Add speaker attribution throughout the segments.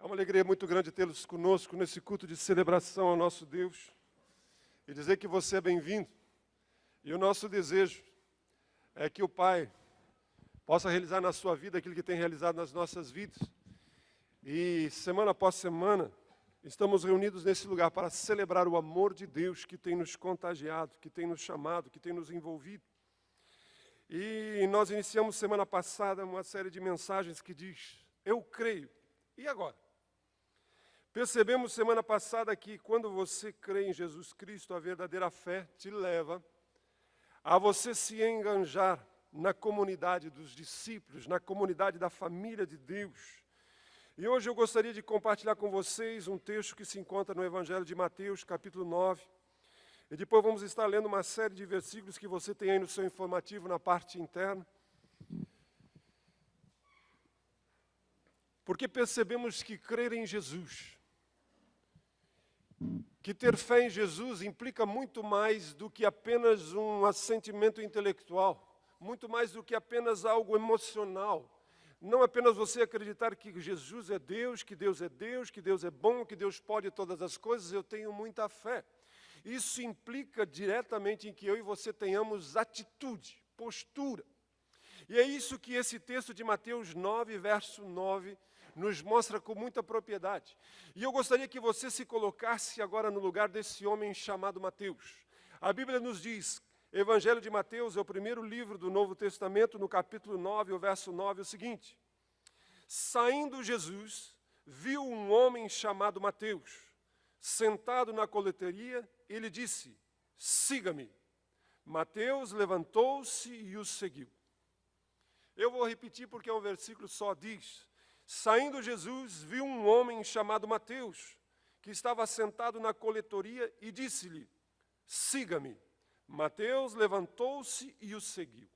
Speaker 1: uma alegria muito grande tê-los conosco nesse culto de celebração ao nosso Deus e dizer que você é bem-vindo. E o nosso desejo é que o Pai possa realizar na sua vida aquilo que tem realizado nas nossas vidas. E semana após semana, estamos reunidos nesse lugar para celebrar o amor de Deus que tem nos contagiado, que tem nos chamado, que tem nos envolvido. E nós iniciamos semana passada uma série de mensagens que diz, eu creio. E agora? Percebemos semana passada que quando você crê em Jesus Cristo, a verdadeira fé te leva a você se enganjar na comunidade dos discípulos, na comunidade da família de Deus. E hoje eu gostaria de compartilhar com vocês um texto que se encontra no Evangelho de Mateus, capítulo 9. E depois vamos estar lendo uma série de versículos que você tem aí no seu informativo, na parte interna. Porque percebemos que crer em Jesus, que ter fé em Jesus implica muito mais do que apenas um assentimento intelectual, muito mais do que apenas algo emocional. Não apenas você acreditar que Jesus é Deus, que Deus é Deus, que Deus é bom, que Deus pode todas as coisas, eu tenho muita fé. Isso implica diretamente em que eu e você tenhamos atitude, postura. E é isso que esse texto de Mateus 9, verso 9, nos mostra com muita propriedade. E eu gostaria que você se colocasse agora no lugar desse homem chamado Mateus. A Bíblia nos diz, Evangelho de Mateus é o primeiro livro do Novo Testamento, no capítulo 9, o verso 9, é o seguinte. Saindo Jesus, viu um homem chamado Mateus, sentado na coleteria, e lhe disse, siga-me. Mateus levantou-se e o seguiu. Eu vou repetir porque é um versículo só, diz, saindo Jesus, viu um homem chamado Mateus, que estava sentado na coletoria e disse-lhe, siga-me. Mateus levantou-se e o seguiu.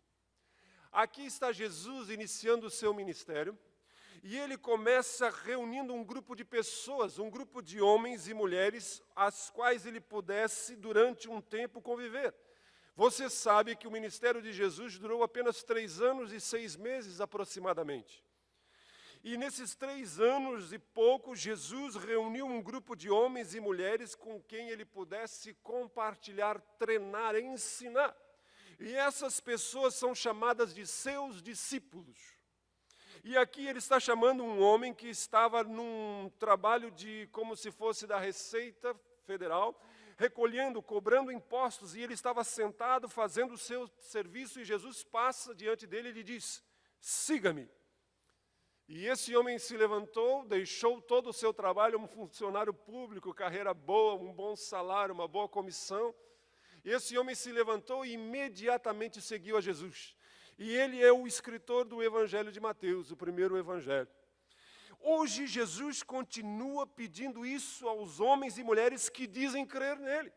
Speaker 1: Aqui está Jesus iniciando o seu ministério, e ele começa reunindo um grupo de pessoas, um grupo de homens e mulheres, as quais ele pudesse, durante um tempo, conviver. Você sabe que o ministério de Jesus durou apenas 3 anos e 6 meses, aproximadamente. E nesses 3 anos e pouco, Jesus reuniu um grupo de homens e mulheres com quem ele pudesse compartilhar, treinar, ensinar. E essas pessoas são chamadas de seus discípulos. E aqui ele está chamando um homem que estava num trabalho de, como se fosse da Receita Federal, recolhendo, cobrando impostos, e ele estava sentado fazendo o seu serviço, e Jesus passa diante dele e lhe diz, siga-me. E esse homem se levantou, deixou todo o seu trabalho, um funcionário público, carreira boa, um bom salário, uma boa comissão. E esse homem se levantou e imediatamente seguiu a Jesus. E ele é o escritor do Evangelho de Mateus, o primeiro Evangelho. Hoje Jesus continua pedindo isso aos homens e mulheres que dizem crer nele.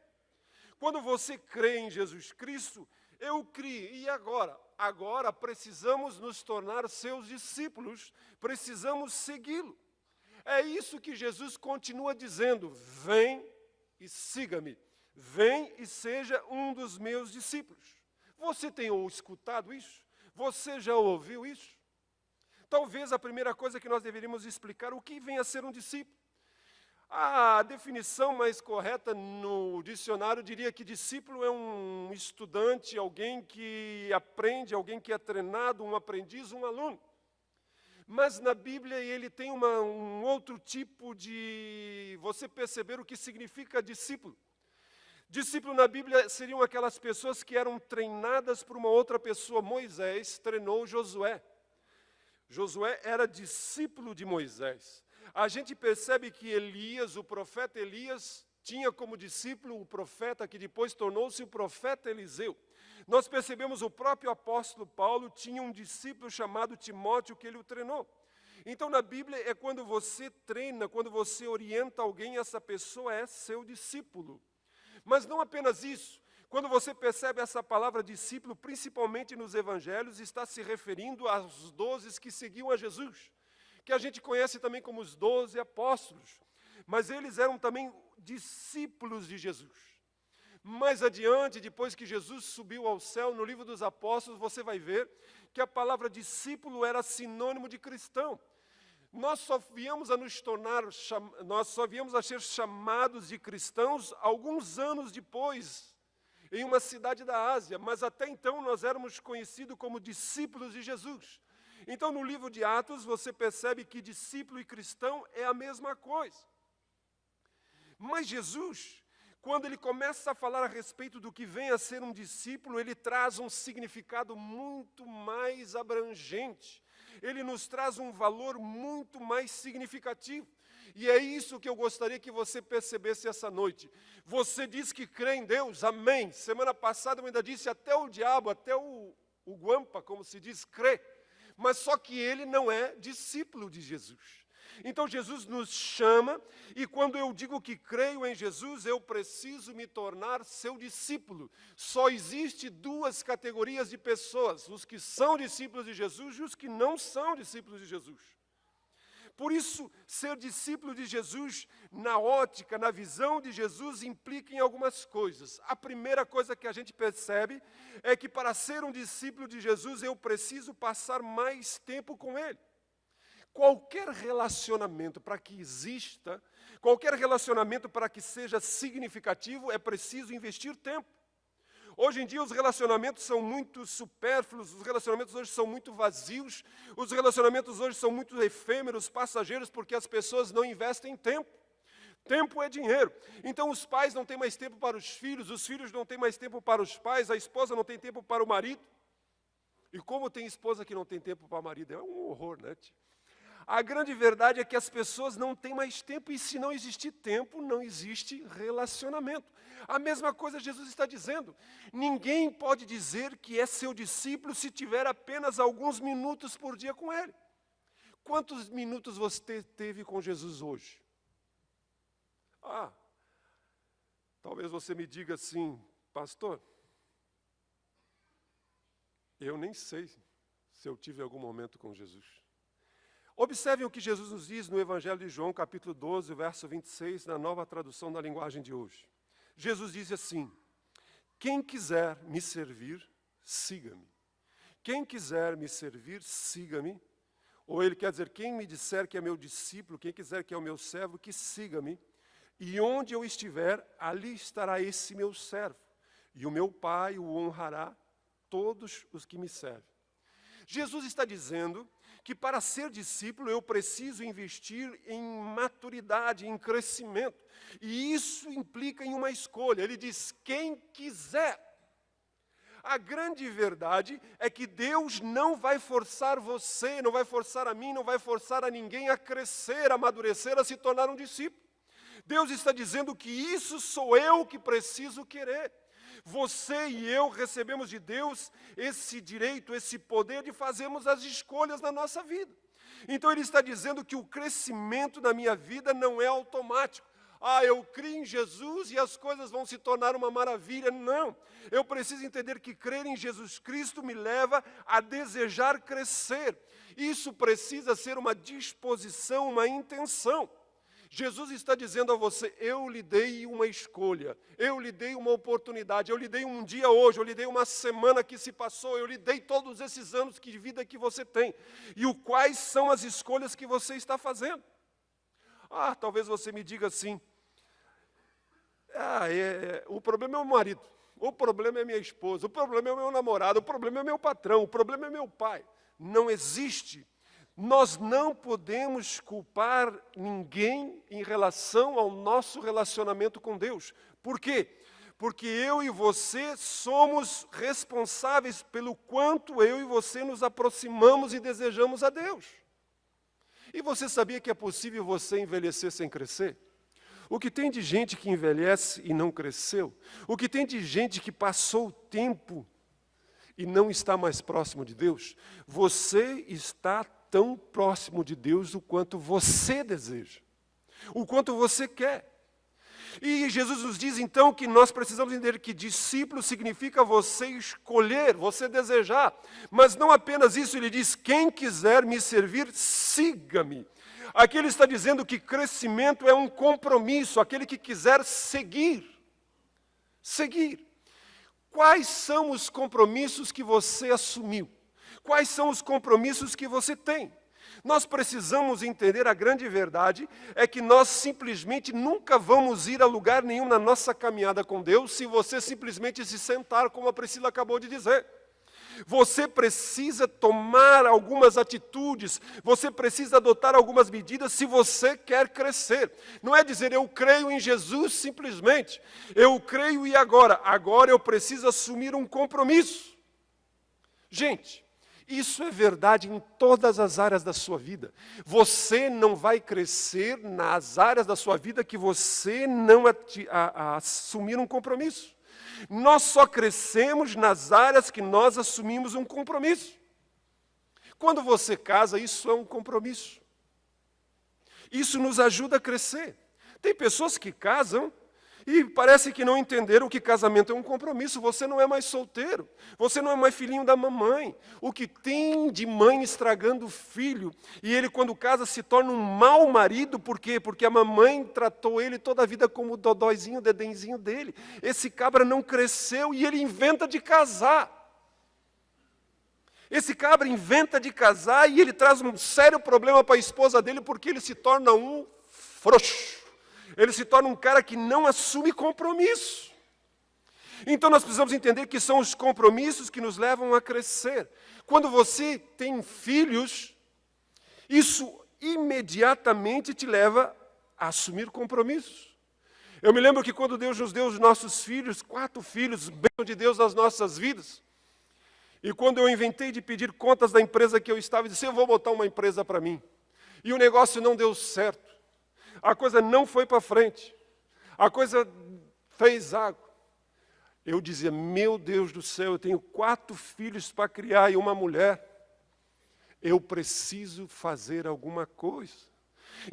Speaker 1: Quando você crê em Jesus Cristo, eu criei. E agora? Agora precisamos nos tornar seus discípulos, precisamos segui-lo. É isso que Jesus continua dizendo, vem e siga-me, vem e seja um dos meus discípulos. Você tem escutado isso? Você já ouviu isso? Talvez a primeira coisa que nós deveríamos explicar, o que vem a ser um discípulo. A definição mais correta no dicionário diria que discípulo é um estudante, alguém que aprende, alguém que é treinado, um aprendiz, um aluno. Mas na Bíblia ele tem um outro tipo de você perceber o que significa discípulo. Discípulo na Bíblia seriam aquelas pessoas que eram treinadas por uma outra pessoa. Moisés treinou Josué. Josué era discípulo de Moisés. A gente percebe que Elias, o profeta Elias, tinha como discípulo o profeta que depois tornou-se o profeta Eliseu. Nós percebemos o próprio apóstolo Paulo tinha um discípulo chamado Timóteo que ele o treinou. Então na Bíblia é quando você treina, quando você orienta alguém, essa pessoa é seu discípulo. Mas não apenas isso. Quando você percebe essa palavra discípulo, principalmente nos evangelhos, está se referindo aos 12 que seguiam a Jesus, que a gente conhece também como os 12 apóstolos. Mas eles eram também discípulos de Jesus. Mais adiante, depois que Jesus subiu ao céu, no livro dos apóstolos, você vai ver que a palavra discípulo era sinônimo de cristão. Nós só viemos a ser chamados de cristãos alguns anos depois, em uma cidade da Ásia, mas até então nós éramos conhecidos como discípulos de Jesus. Então, no livro de Atos, você percebe que discípulo e cristão é a mesma coisa. Mas Jesus, quando ele começa a falar a respeito do que vem a ser um discípulo, ele traz um significado muito mais abrangente. Ele nos traz um valor muito mais significativo. E é isso que eu gostaria que você percebesse essa noite. Você diz que crê em Deus, amém. Semana passada eu ainda disse até o diabo, até o guampa, como se diz, crê. Mas só que ele não é discípulo de Jesus. Então Jesus nos chama, e quando eu digo que creio em Jesus, eu preciso me tornar seu discípulo. Só existe duas categorias de pessoas, os que são discípulos de Jesus e os que não são discípulos de Jesus. Por isso, ser discípulo de Jesus, na ótica, na visão de Jesus, implica em algumas coisas. A primeira coisa que a gente percebe é que para ser um discípulo de Jesus, eu preciso passar mais tempo com Ele. Qualquer relacionamento para que exista, qualquer relacionamento para que seja significativo, é preciso investir tempo. Hoje em dia os relacionamentos são muito supérfluos, os relacionamentos hoje são muito vazios, os relacionamentos hoje são muito efêmeros, passageiros, porque as pessoas não investem tempo. Tempo é dinheiro. Então os pais não têm mais tempo para os filhos não têm mais tempo para os pais, a esposa não tem tempo para o marido. E como tem esposa que não tem tempo para o marido? É um horror, né, tia? A grande verdade é que as pessoas não têm mais tempo, e se não existir tempo, não existe relacionamento. A mesma coisa Jesus está dizendo. Ninguém pode dizer que é seu discípulo se tiver apenas alguns minutos por dia com Ele. Quantos minutos você teve com Jesus hoje? Talvez você me diga assim, pastor, eu nem sei se eu tive algum momento com Jesus. Observem o que Jesus nos diz no Evangelho de João, capítulo 12, verso 26, na nova tradução da linguagem de hoje. Jesus diz assim: quem quiser me servir, siga-me. Quem quiser me servir, siga-me. Ou ele quer dizer, quem me disser que é meu discípulo, quem quiser que é o meu servo, que siga-me. E onde eu estiver, ali estará esse meu servo. E o meu Pai o honrará, todos os que me servem. Jesus está dizendo que para ser discípulo eu preciso investir em maturidade, em crescimento. E isso implica em uma escolha. Ele diz, quem quiser. A grande verdade é que Deus não vai forçar você, não vai forçar a mim, não vai forçar a ninguém a crescer, a amadurecer, a se tornar um discípulo. Deus está dizendo que isso sou eu que preciso querer. Você e eu recebemos de Deus esse direito, esse poder de fazermos as escolhas na nossa vida. Então Ele está dizendo que o crescimento da minha vida não é automático. Eu crio em Jesus e as coisas vão se tornar uma maravilha. Não, eu preciso entender que crer em Jesus Cristo me leva a desejar crescer. Isso precisa ser uma disposição, uma intenção. Jesus está dizendo a você, eu lhe dei uma escolha, eu lhe dei uma oportunidade, eu lhe dei um dia hoje, eu lhe dei uma semana que se passou, eu lhe dei todos esses anos de vida que você tem. E quais são as escolhas que você está fazendo? Talvez você me diga assim, o problema é o marido, o problema é minha esposa, o problema é o meu namorado, o problema é meu patrão, o problema é meu pai. Não existe. Nós não podemos culpar ninguém em relação ao nosso relacionamento com Deus. Por quê? Porque eu e você somos responsáveis pelo quanto eu e você nos aproximamos e desejamos a Deus. E você sabia que é possível você envelhecer sem crescer? O que tem de gente que envelhece e não cresceu? O que tem de gente que passou o tempo e não está mais próximo de Deus? Você está tão próximo de Deus o quanto você deseja, o quanto você quer. E Jesus nos diz então que nós precisamos entender que discípulo significa você escolher, você desejar. Mas não apenas isso, ele diz, quem quiser me servir, siga-me. Aqui ele está dizendo que crescimento é um compromisso, aquele que quiser seguir. Seguir. Quais são os compromissos que você assumiu? Quais são os compromissos que você tem? Nós precisamos entender a grande verdade, é que nós simplesmente nunca vamos ir a lugar nenhum na nossa caminhada com Deus se você simplesmente se sentar, como a Priscila acabou de dizer. Você precisa tomar algumas atitudes, você precisa adotar algumas medidas se você quer crescer. Não é dizer eu creio em Jesus simplesmente, eu creio e agora eu preciso assumir um compromisso. Gente, isso é verdade em todas as áreas da sua vida. Você não vai crescer nas áreas da sua vida que você não assumir um compromisso. Nós só crescemos nas áreas que nós assumimos um compromisso. Quando você casa, isso é um compromisso. Isso nos ajuda a crescer. Tem pessoas que casam e parece que não entenderam que casamento é um compromisso. Você não é mais solteiro, você não é mais filhinho da mamãe. O que tem de mãe estragando o filho, e ele quando casa se torna um mau marido, por quê? Porque a mamãe tratou ele toda a vida como o dodóizinho, o dedenzinho dele. Esse cabra não cresceu e ele inventa de casar. Esse cabra inventa de casar e ele traz um sério problema para a esposa dele, porque ele se torna um frouxo. Ele se torna um cara que não assume compromisso. Então nós precisamos entender que são os compromissos que nos levam a crescer. Quando você tem filhos, isso imediatamente te leva a assumir compromissos. Eu me lembro que quando Deus nos deu os nossos filhos, 4 filhos, bênção de Deus nas nossas vidas, e quando eu inventei de pedir contas da empresa que eu estava, eu disse, eu vou botar uma empresa para mim. E o negócio não deu certo. A coisa não foi para frente. A coisa fez água. Eu dizia, meu Deus do céu, eu tenho 4 filhos para criar e uma mulher. Eu preciso fazer alguma coisa.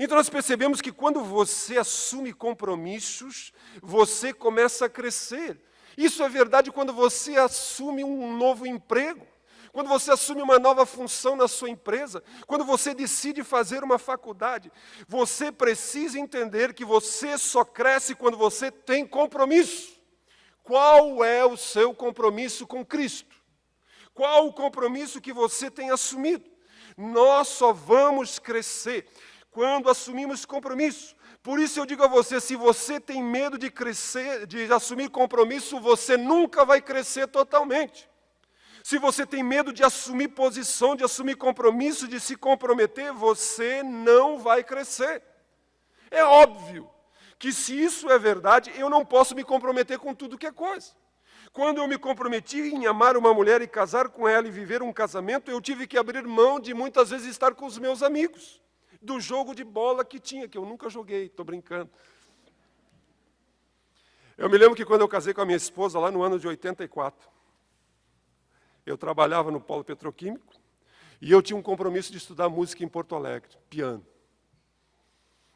Speaker 1: Então nós percebemos que quando você assume compromissos, você começa a crescer. Isso é verdade quando você assume um novo emprego. Quando você assume uma nova função na sua empresa, quando você decide fazer uma faculdade, você precisa entender que você só cresce quando você tem compromisso. Qual é o seu compromisso com Cristo? Qual o compromisso que você tem assumido? Nós só vamos crescer quando assumimos compromisso. Por isso eu digo a você, se você tem medo de crescer, de assumir compromisso, você nunca vai crescer totalmente. Se você tem medo de assumir posição, de assumir compromisso, de se comprometer, você não vai crescer. É óbvio que se isso é verdade, eu não posso me comprometer com tudo que é coisa. Quando eu me comprometi em amar uma mulher e casar com ela e viver um casamento, eu tive que abrir mão de muitas vezes estar com os meus amigos, do jogo de bola que tinha, que eu nunca joguei, estou brincando. Eu me lembro que quando eu casei com a minha esposa, lá no ano de 84, eu trabalhava no polo petroquímico e eu tinha um compromisso de estudar música em Porto Alegre, piano.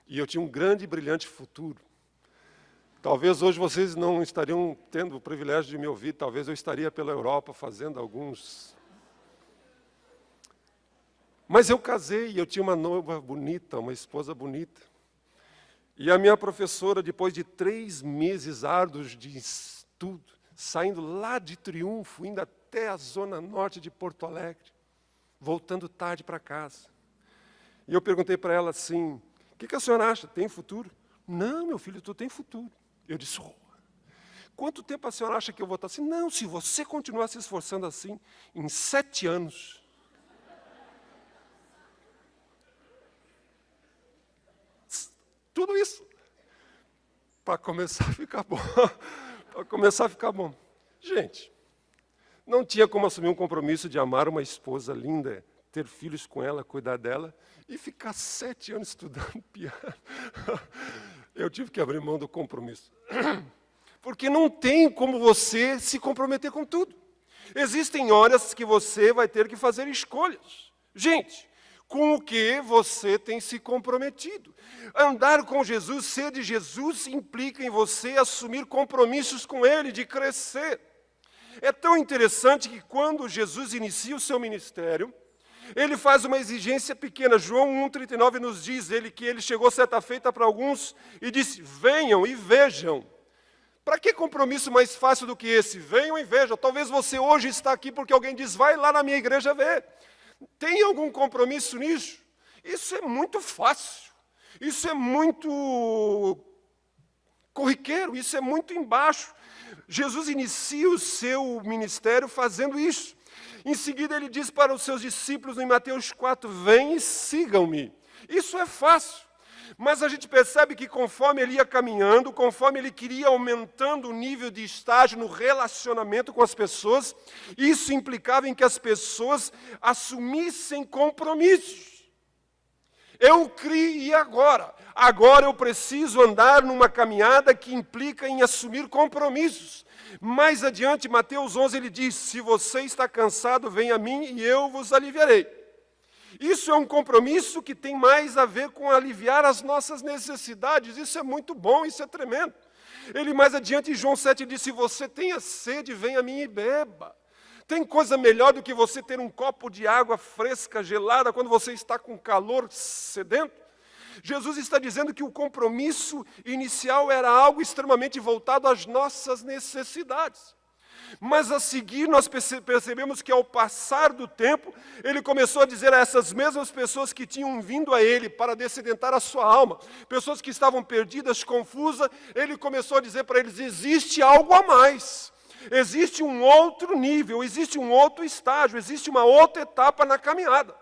Speaker 1: E eu tinha um grande e brilhante futuro. Talvez hoje vocês não estariam tendo o privilégio de me ouvir, talvez eu estaria pela Europa fazendo alguns... Mas eu casei e eu tinha uma noiva bonita, uma esposa bonita. E a minha professora, depois de 3 meses árduos de estudo, saindo lá de Triunfo, indo até a zona norte de Porto Alegre, voltando tarde para casa. E eu perguntei para ela assim, o que a senhora acha? Tem futuro? Não, meu filho, tu tem futuro. Eu disse, quanto tempo a senhora acha que eu vou estar assim? Não, se você continuar se esforçando assim, em 7 anos... Tudo isso para começar a ficar bom. Para começar a ficar bom. Gente, não tinha como assumir um compromisso de amar uma esposa linda, ter filhos com ela, cuidar dela, e ficar 7 anos estudando piano. Eu tive que abrir mão do compromisso. Porque não tem como você se comprometer com tudo. Existem horas que você vai ter que fazer escolhas. Gente, com o que você tem se comprometido. Andar com Jesus, ser de Jesus, implica em você assumir compromissos com Ele, de crescer. É tão interessante que quando Jesus inicia o seu ministério, Ele faz uma exigência pequena. João 1,39 nos diz que ele chegou certa feita para alguns e disse, venham e vejam. Para que compromisso mais fácil do que esse? Venham e vejam. Talvez você hoje está aqui porque alguém diz, vai lá na minha igreja ver. Tem algum compromisso nisso? Isso é muito fácil, isso é muito corriqueiro, isso é muito embaixo. Jesus inicia o seu ministério fazendo isso. Em seguida ele diz para os seus discípulos em Mateus 4, vem e sigam-me. Isso é fácil. Mas a gente percebe que conforme ele ia caminhando, conforme ele queria aumentando o nível de estágio no relacionamento com as pessoas, isso implicava em que as pessoas assumissem compromissos. Eu criei e agora? Agora eu preciso andar numa caminhada que implica em assumir compromissos. Mais adiante, Mateus 11, ele diz, se você está cansado, venha a mim e eu vos aliviarei. Isso é um compromisso que tem mais a ver com aliviar as nossas necessidades. Isso é muito bom, isso é tremendo. Ele mais adiante, em João 7, diz, se você tem sede, venha a mim e beba. Tem coisa melhor do que você ter um copo de água fresca, gelada, quando você está com calor, sedento? Jesus está dizendo que o compromisso inicial era algo extremamente voltado às nossas necessidades. Mas a seguir nós percebemos que ao passar do tempo, ele começou a dizer a essas mesmas pessoas que tinham vindo a ele para descedentar a sua alma, pessoas que estavam perdidas, confusas, ele começou a dizer para eles, existe algo a mais, existe um outro nível, existe um outro estágio, existe uma outra etapa na caminhada.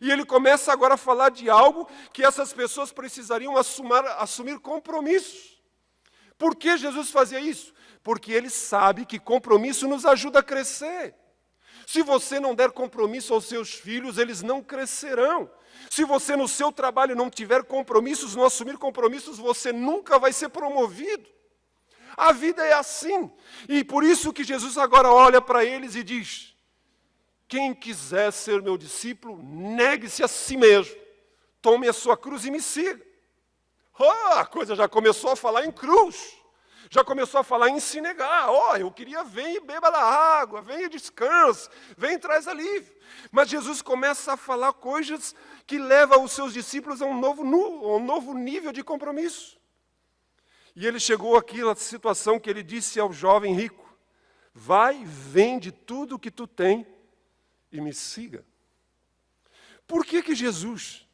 Speaker 1: E ele começa agora a falar de algo que essas pessoas precisariam assumir compromissos. Por que Jesus fazia isso? Porque ele sabe que compromisso nos ajuda a crescer. Se você não der compromisso aos seus filhos, eles não crescerão. Se você no seu trabalho não tiver compromissos, não assumir compromissos, você nunca vai ser promovido. A vida é assim. E por isso que Jesus agora olha para eles e diz, quem quiser ser meu discípulo, negue-se a si mesmo. Tome a sua cruz e me siga. A coisa já começou a falar em cruz. Já começou a falar em se negar. Eu queria, vem e beba da água, vem e descanse, vem e traz alívio. Mas Jesus começa a falar coisas que levam os seus discípulos a um novo nível de compromisso. E ele chegou àquela situação que ele disse ao jovem rico, vai, vende tudo o que tu tem e me siga. Por que Jesus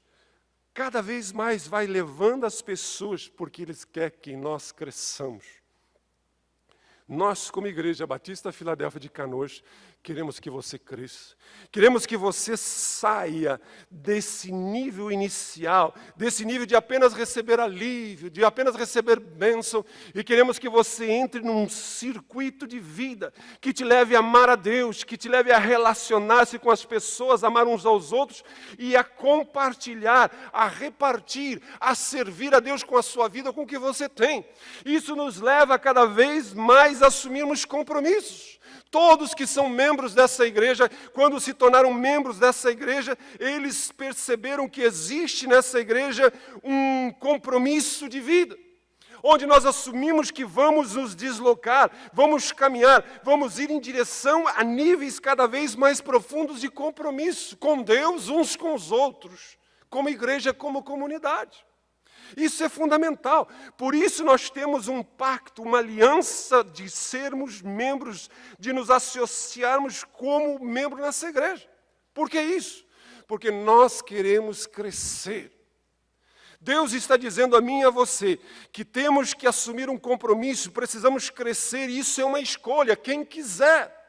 Speaker 1: cada vez mais vai levando as pessoas? Porque Ele quer que nós cresçamos. Nós, como Igreja Batista Filadélfia de Canoas, queremos que você cresça. Queremos que você saia desse nível inicial, desse nível de apenas receber alívio, de apenas receber bênção, e queremos que você entre num circuito de vida que te leve a amar a Deus, que te leve a relacionar-se com as pessoas, amar uns aos outros e a compartilhar, a repartir, a servir a Deus com a sua vida, com o que você tem. Isso nos leva cada vez mais a assumirmos compromissos. Todos que são membros dessa igreja, quando se tornaram membros dessa igreja, eles perceberam que existe nessa igreja um compromisso de vida, onde nós assumimos que vamos nos deslocar, vamos caminhar, vamos ir em direção a níveis cada vez mais profundos de compromisso com Deus, uns com os outros, como igreja, como comunidade. Isso é fundamental. Por isso nós temos um pacto, uma aliança de sermos membros, de nos associarmos como membro nessa igreja. Por que isso? Porque nós queremos crescer. Deus está dizendo a mim e a você que temos que assumir um compromisso, precisamos crescer, e isso é uma escolha, quem quiser.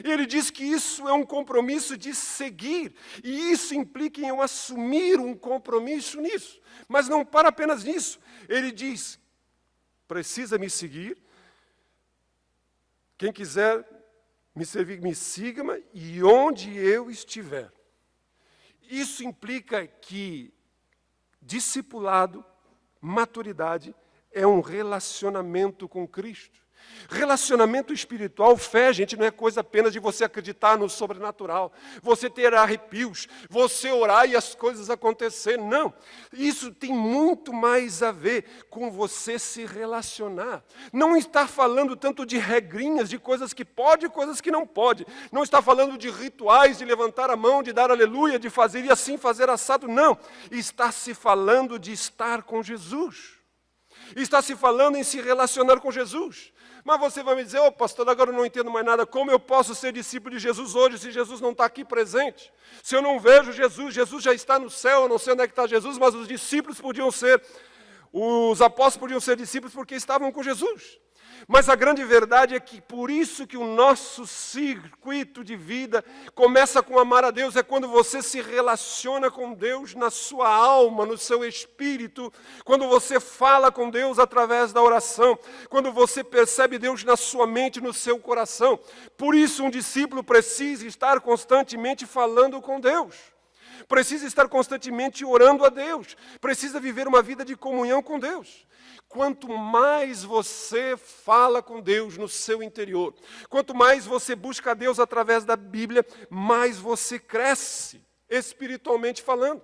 Speaker 1: Ele diz que isso é um compromisso de seguir, e isso implica em eu assumir um compromisso nisso. Mas não para apenas nisso. Ele diz, precisa me seguir, quem quiser me servir, me siga-me, e onde eu estiver. Isso implica que discipulado, maturidade, é um relacionamento com Cristo. Relacionamento espiritual, fé, gente, não é coisa apenas de você acreditar no sobrenatural, você ter arrepios, você orar e as coisas acontecerem. Não, isso tem muito mais a ver com você se relacionar. Não está falando tanto de regrinhas, de coisas que pode e coisas que não pode. Não está falando de rituais, de levantar a mão, de dar aleluia, de fazer e assim fazer assado. Não, está se falando de estar com Jesus. Está se falando em se relacionar com Jesus. Mas você vai me dizer, pastor, agora eu não entendo mais nada. Como eu posso ser discípulo de Jesus hoje se Jesus não está aqui presente? Se eu não vejo Jesus, Jesus já está no céu, eu não sei onde é que está Jesus, mas os discípulos podiam ser, os apóstolos podiam ser discípulos porque estavam com Jesus. Mas a grande verdade é que por isso que o nosso circuito de vida começa com amar a Deus, é quando você se relaciona com Deus na sua alma, no seu espírito, quando você fala com Deus através da oração, quando você percebe Deus na sua mente, no seu coração. Por isso um discípulo precisa estar constantemente falando com Deus. Precisa estar constantemente orando a Deus. Precisa viver uma vida de comunhão com Deus. Quanto mais você fala com Deus no seu interior, quanto mais você busca a Deus através da Bíblia, mais você cresce, espiritualmente falando.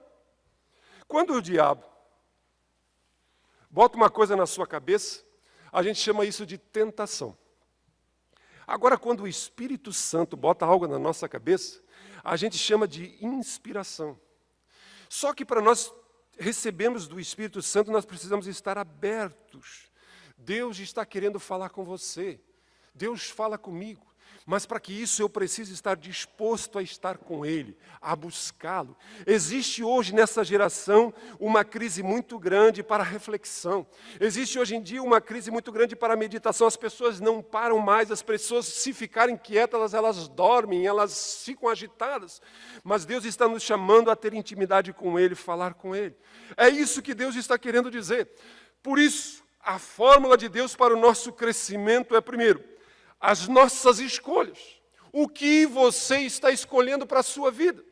Speaker 1: Quando o diabo bota uma coisa na sua cabeça, a gente chama isso de tentação. Agora, quando o Espírito Santo bota algo na nossa cabeça, a gente chama de inspiração. Só que para nós recebemos do Espírito Santo, nós precisamos estar abertos. Deus está querendo falar com você. Deus fala comigo. Mas para que isso eu preciso estar disposto a estar com Ele, a buscá-lo. Existe hoje nessa geração uma crise muito grande para a reflexão. Existe hoje em dia uma crise muito grande para a meditação. As pessoas não param mais, as pessoas se ficarem quietas, elas dormem, elas ficam agitadas. Mas Deus está nos chamando a ter intimidade com Ele, falar com Ele. É isso que Deus está querendo dizer. Por isso, a fórmula de Deus para o nosso crescimento é, primeiro, as nossas escolhas. O que você está escolhendo para a sua vida?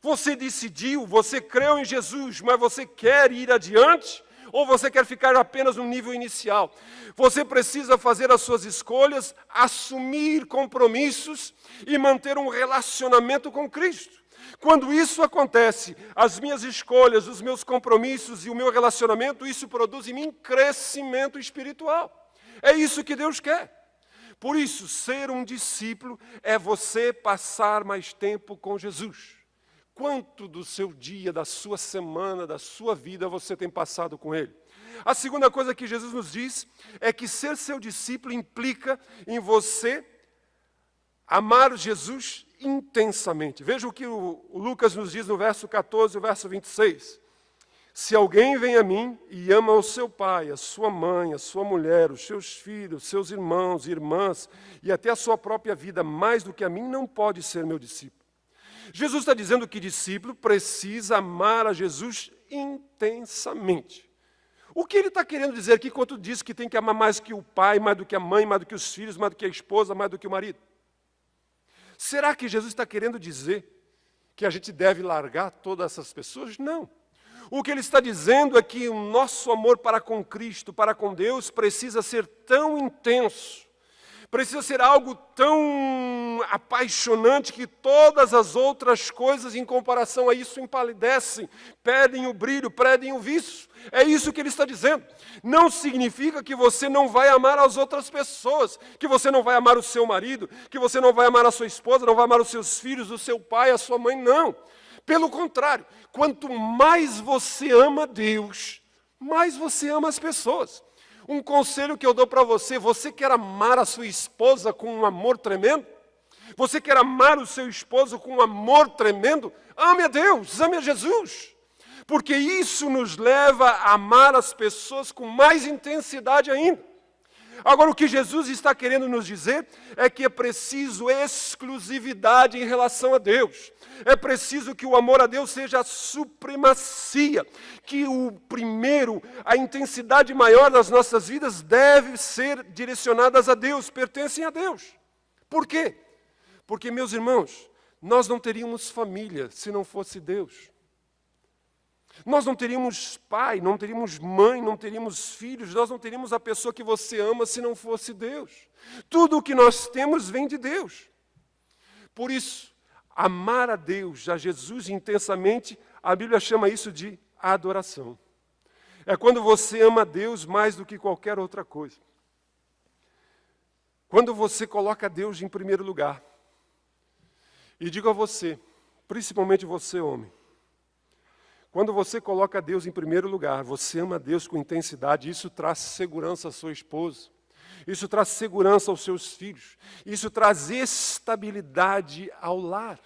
Speaker 1: Você decidiu, você creu em Jesus, mas você quer ir adiante? Ou você quer ficar apenas no nível inicial? Você precisa fazer as suas escolhas, assumir compromissos e manter um relacionamento com Cristo. Quando isso acontece, as minhas escolhas, os meus compromissos e o meu relacionamento, isso produz em mim crescimento espiritual. É isso que Deus quer. Por isso, ser um discípulo é você passar mais tempo com Jesus. Quanto do seu dia, da sua semana, da sua vida você tem passado com Ele? A segunda coisa que Jesus nos diz é que ser seu discípulo implica em você amar Jesus intensamente. Veja o que o Lucas nos diz no verso 14 e o verso 26. Se alguém vem a mim e ama o seu pai, a sua mãe, a sua mulher, os seus filhos, seus irmãos e irmãs, e até a sua própria vida mais do que a mim, não pode ser meu discípulo. Jesus está dizendo que discípulo precisa amar a Jesus intensamente. O que ele está querendo dizer aqui quando diz que tem que amar mais que o pai, mais do que a mãe, mais do que os filhos, mais do que a esposa, mais do que o marido? Será que Jesus está querendo dizer que a gente deve largar todas essas pessoas? Não. O que ele está dizendo é que o nosso amor para com Cristo, para com Deus, precisa ser tão intenso, precisa ser algo tão apaixonante que todas as outras coisas em comparação a isso empalidecem, perdem o brilho, perdem o vício. É isso que ele está dizendo. Não significa que você não vai amar as outras pessoas, que você não vai amar o seu marido, que você não vai amar a sua esposa, não vai amar os seus filhos, o seu pai, a sua mãe, não. Pelo contrário, quanto mais você ama Deus, mais você ama as pessoas. Um conselho que eu dou para você, você quer amar a sua esposa com um amor tremendo? Você quer amar o seu esposo com um amor tremendo? Ame a Deus, ame a Jesus. Porque isso nos leva a amar as pessoas com mais intensidade ainda. Agora, o que Jesus está querendo nos dizer é que é preciso exclusividade em relação a Deus. É preciso que o amor a Deus seja a supremacia, que o primeiro, a intensidade maior das nossas vidas deve ser direcionadas a Deus, pertencem a Deus. Por quê? Porque, meus irmãos, nós não teríamos família se não fosse Deus. Nós não teríamos pai, não teríamos mãe, não teríamos filhos, nós não teríamos a pessoa que você ama se não fosse Deus. Tudo o que nós temos vem de Deus. Por isso, amar a Deus, a Jesus intensamente, a Bíblia chama isso de adoração. É quando você ama a Deus mais do que qualquer outra coisa. Quando você coloca Deus em primeiro lugar. E digo a você, principalmente você, homem, quando você coloca Deus em primeiro lugar, você ama Deus com intensidade, isso traz segurança à sua esposa. Isso traz segurança aos seus filhos. Isso traz estabilidade ao lar.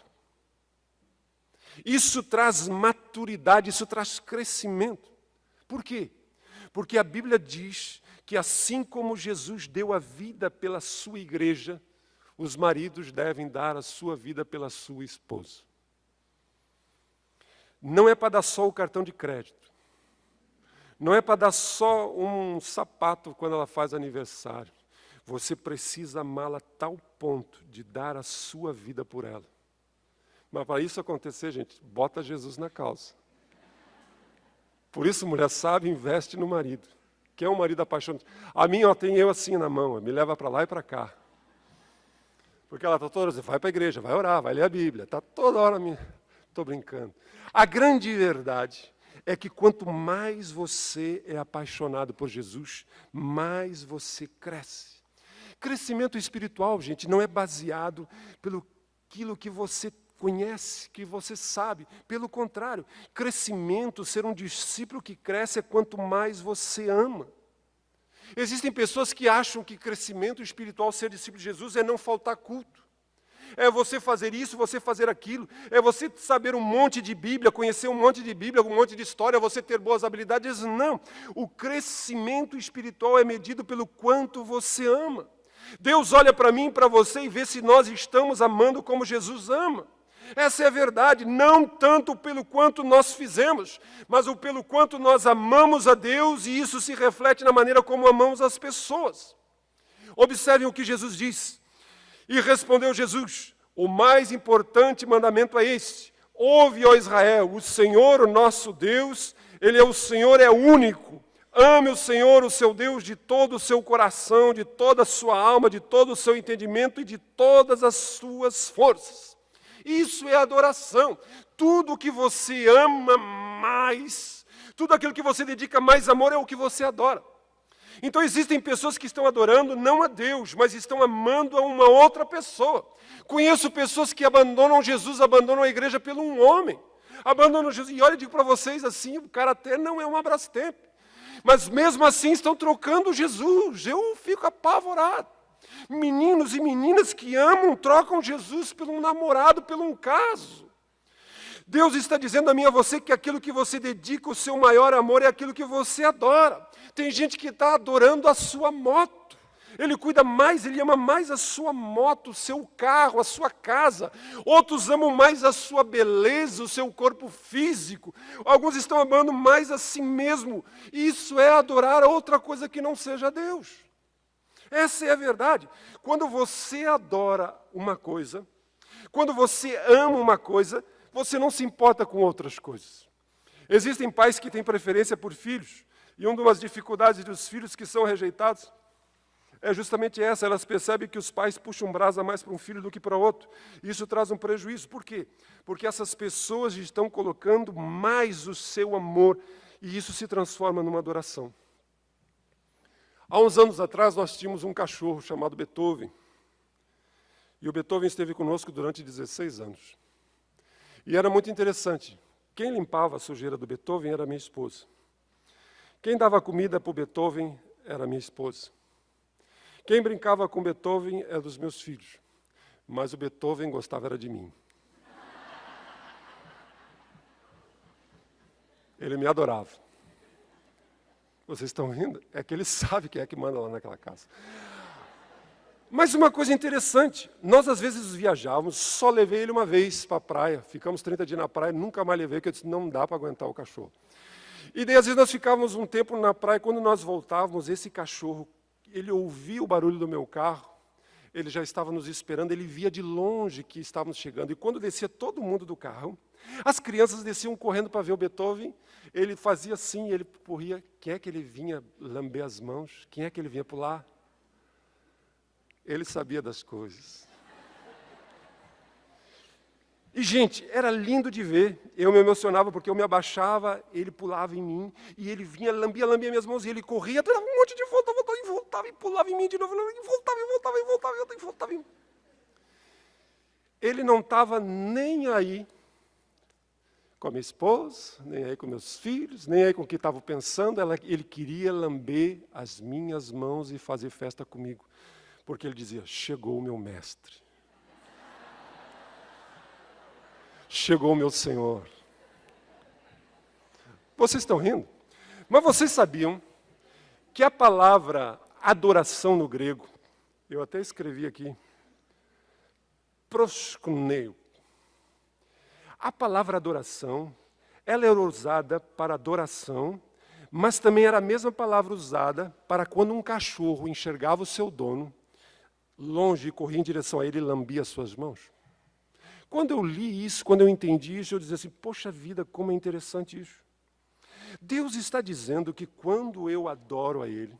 Speaker 1: Isso traz maturidade, isso traz crescimento. Por quê? Porque a Bíblia diz que assim como Jesus deu a vida pela sua igreja, os maridos devem dar a sua vida pela sua esposa. Não é para dar só o cartão de crédito. Não é para dar só um sapato quando ela faz aniversário. Você precisa amá-la a tal ponto de dar a sua vida por ela. Mas para isso acontecer, gente, bota Jesus na causa. Por isso, mulher sábia, investe no marido. Quem é um marido apaixonado? A mim, tem eu assim na mão, me leva para lá e para cá. Porque ela está toda hora, vai para a igreja, vai orar, vai ler a Bíblia. Está toda hora me... Estou brincando. A grande verdade é que quanto mais você é apaixonado por Jesus, mais você cresce. Crescimento espiritual, gente, não é baseado pelo aquilo que você conhece, que você sabe. Pelo contrário, crescimento, ser um discípulo que cresce é quanto mais você ama. Existem pessoas que acham que crescimento espiritual, ser discípulo de Jesus, é não faltar culto. É você fazer isso, você fazer aquilo. É você saber um monte de Bíblia, conhecer um monte de Bíblia, um monte de história, você ter boas habilidades. Não. O crescimento espiritual é medido pelo quanto você ama. Deus olha para mim e para você e vê se nós estamos amando como Jesus ama. Essa é a verdade, não tanto pelo quanto nós fizemos, mas pelo quanto nós amamos a Deus, e isso se reflete na maneira como amamos as pessoas. Observem o que Jesus diz. E respondeu Jesus: o mais importante mandamento é este: ouve, ó Israel, o Senhor, o nosso Deus, Ele é o Senhor, é único. Ame o Senhor, o seu Deus, de todo o seu coração, de toda a sua alma, de todo o seu entendimento e de todas as suas forças. Isso é adoração. Tudo que você ama mais, tudo aquilo que você dedica mais amor é o que você adora. Então existem pessoas que estão adorando não a Deus, mas estão amando a uma outra pessoa. Conheço pessoas que abandonam Jesus, abandonam a igreja pelo um homem. Abandonam Jesus. E olha, eu digo para vocês assim, o cara até não é um abrastempo. Mas mesmo assim estão trocando Jesus. Eu fico apavorado. Meninos e meninas que amam, trocam Jesus por um namorado, por um caso. Deus está dizendo a mim e a você que aquilo que você dedica o seu maior amor é aquilo que você adora. Tem gente que está adorando a sua moto. Ele cuida mais, ele ama mais a sua moto, o seu carro, a sua casa. Outros amam mais a sua beleza, o seu corpo físico. Alguns estão amando mais a si mesmo. Isso é adorar a outra coisa que não seja Deus. Essa é a verdade. Quando você adora uma coisa, quando você ama uma coisa, você não se importa com outras coisas. Existem pais que têm preferência por filhos, e uma das dificuldades dos filhos que são rejeitados é justamente essa. Elas percebem que os pais puxam brasa mais para um filho do que para outro. Isso traz um prejuízo. Por quê? Porque essas pessoas estão colocando mais o seu amor, e isso se transforma numa adoração. Há uns anos atrás, nós tínhamos um cachorro chamado Beethoven. E o Beethoven esteve conosco durante 16 anos. E era muito interessante. Quem limpava a sujeira do Beethoven era minha esposa. Quem dava comida para o Beethoven era minha esposa. Quem brincava com Beethoven era dos meus filhos. Mas o Beethoven gostava era de mim. Ele me adorava. Vocês estão rindo? É que ele sabe quem é que manda lá naquela casa. Mas uma coisa interessante, nós às vezes viajávamos, só levei ele uma vez para a praia, ficamos 30 dias na praia, nunca mais levei, porque eu disse, não dá para aguentar o cachorro. E daí às vezes nós ficávamos um tempo na praia, quando nós voltávamos, esse cachorro, ele ouvia o barulho do meu carro, ele já estava nos esperando, ele via de longe que estávamos chegando, e quando descia todo mundo do carro, as crianças desciam correndo para ver o Beethoven, ele fazia assim, ele corria, quem é que ele vinha lamber as mãos? Quem é que ele vinha pular? Ele sabia das coisas. E, gente, era lindo de ver. Eu me emocionava porque eu me abaixava, ele pulava em mim, e ele vinha, lambia minhas mãos, e ele corria, dava um monte de volta, e voltava, e pulava em mim de novo, e voltava em mim. Ele não estava nem aí com a minha esposa, nem aí com meus filhos, nem aí com o que estavam pensando. Ele queria lamber as minhas mãos e fazer festa comigo. Porque ele dizia, chegou o meu mestre. Chegou o meu Senhor. Vocês estão rindo? Mas vocês sabiam que a palavra adoração no grego, eu até escrevi aqui, proskuneo. A palavra adoração, ela era usada para adoração, mas também era a mesma palavra usada para quando um cachorro enxergava o seu dono, longe e corria em direção a ele e lambia as suas mãos. Quando eu li isso, quando eu entendi isso, eu dizia assim, poxa vida, como é interessante isso. Deus está dizendo que quando eu adoro a Ele,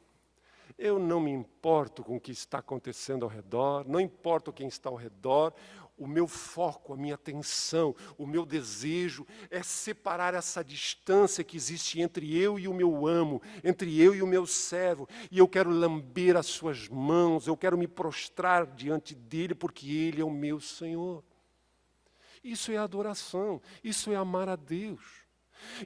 Speaker 1: eu não me importo com o que está acontecendo ao redor, não importa quem está ao redor, o meu foco, a minha atenção, o meu desejo é separar essa distância que existe entre eu e o meu amo, entre eu e o meu servo, e eu quero lamber as suas mãos, eu quero me prostrar diante dele, porque ele é o meu Senhor. Isso é adoração, isso é amar a Deus.